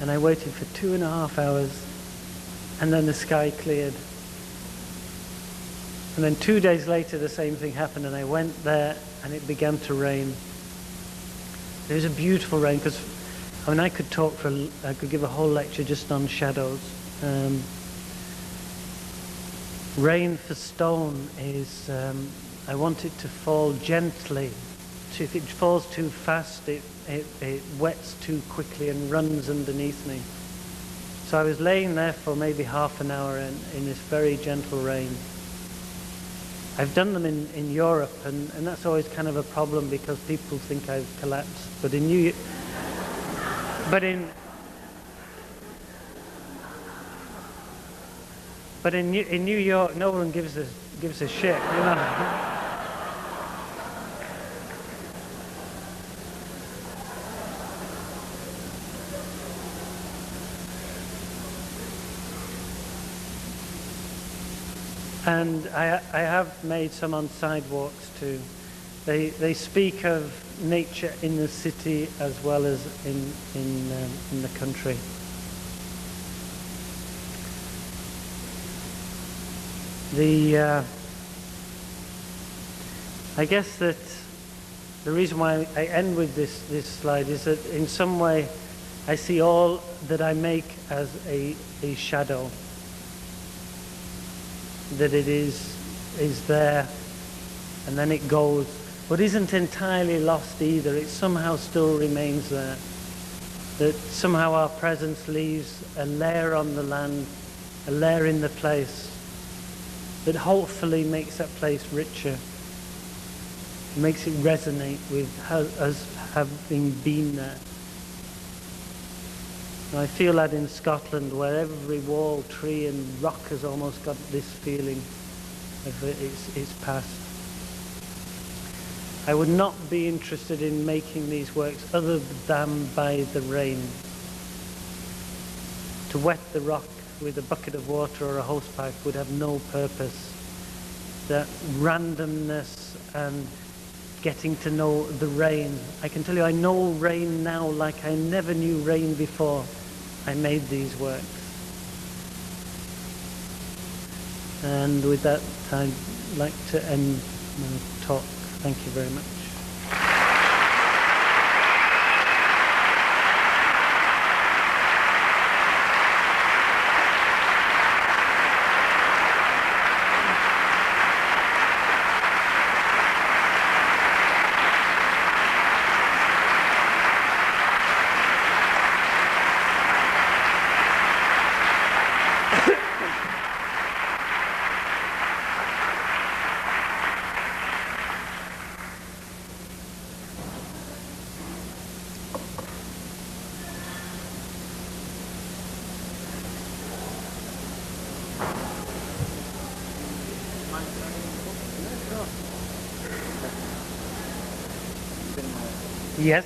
Speaker 3: And I waited for 2.5 hours, and then the sky cleared. And then 2 days later, the same thing happened, and I went there, and it began to rain. It was a beautiful rain, because I mean, I could give a whole lecture just on shadows. Rain for stone is, I want it to fall gently. So if it falls too fast, it wets too quickly and runs underneath me. So I was laying there for maybe half an hour in this very gentle rain. I've done them in Europe, and that's always kind of a problem, because people think I've collapsed. But in New York, no one gives a shit, you know. And I have made some on sidewalks too. They speak of nature in the city as well as in the country. I guess that the reason why I end with this slide is that in some way I see all that I make as a shadow. That it is there and then it goes, but isn't entirely lost either. It somehow still remains there. That somehow our presence leaves a layer on the land, a layer in the place, that hopefully makes that place richer, makes it resonate with us having been there. And I feel that in Scotland, where every wall, tree and rock has almost got this feeling of its past. I would not be interested in making these works other than by the rain. To wet the rock with a bucket of water or a hosepipe would have no purpose. That randomness and getting to know the rain. I can tell you I know rain now like I never knew rain before I made these works. And with that, I'd like to end my talk. Thank you very much. Yes.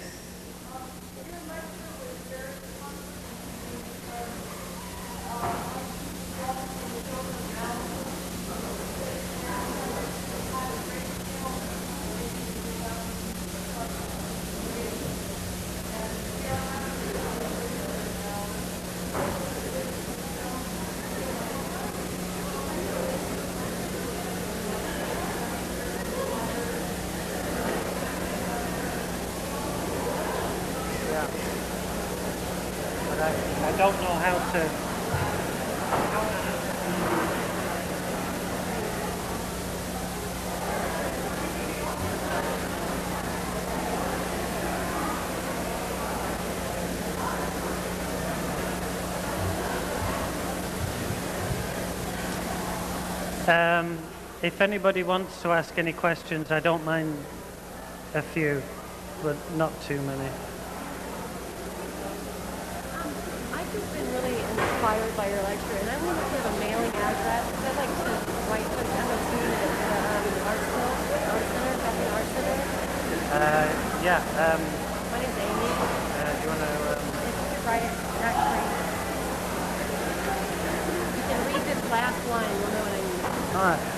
Speaker 3: I don't know how to. If anybody wants to ask any questions, I don't mind a few, but not too many.
Speaker 4: I've just been really inspired by your lecture, and I want to give a mailing address. I'd like to write to I'm a student at the Art Center, Catholic Art Center.
Speaker 3: Yeah.
Speaker 4: My name's Amy.
Speaker 3: Do you want to?
Speaker 4: If you could write it, actually, you can read this last line. You'll know what I mean.
Speaker 3: All right.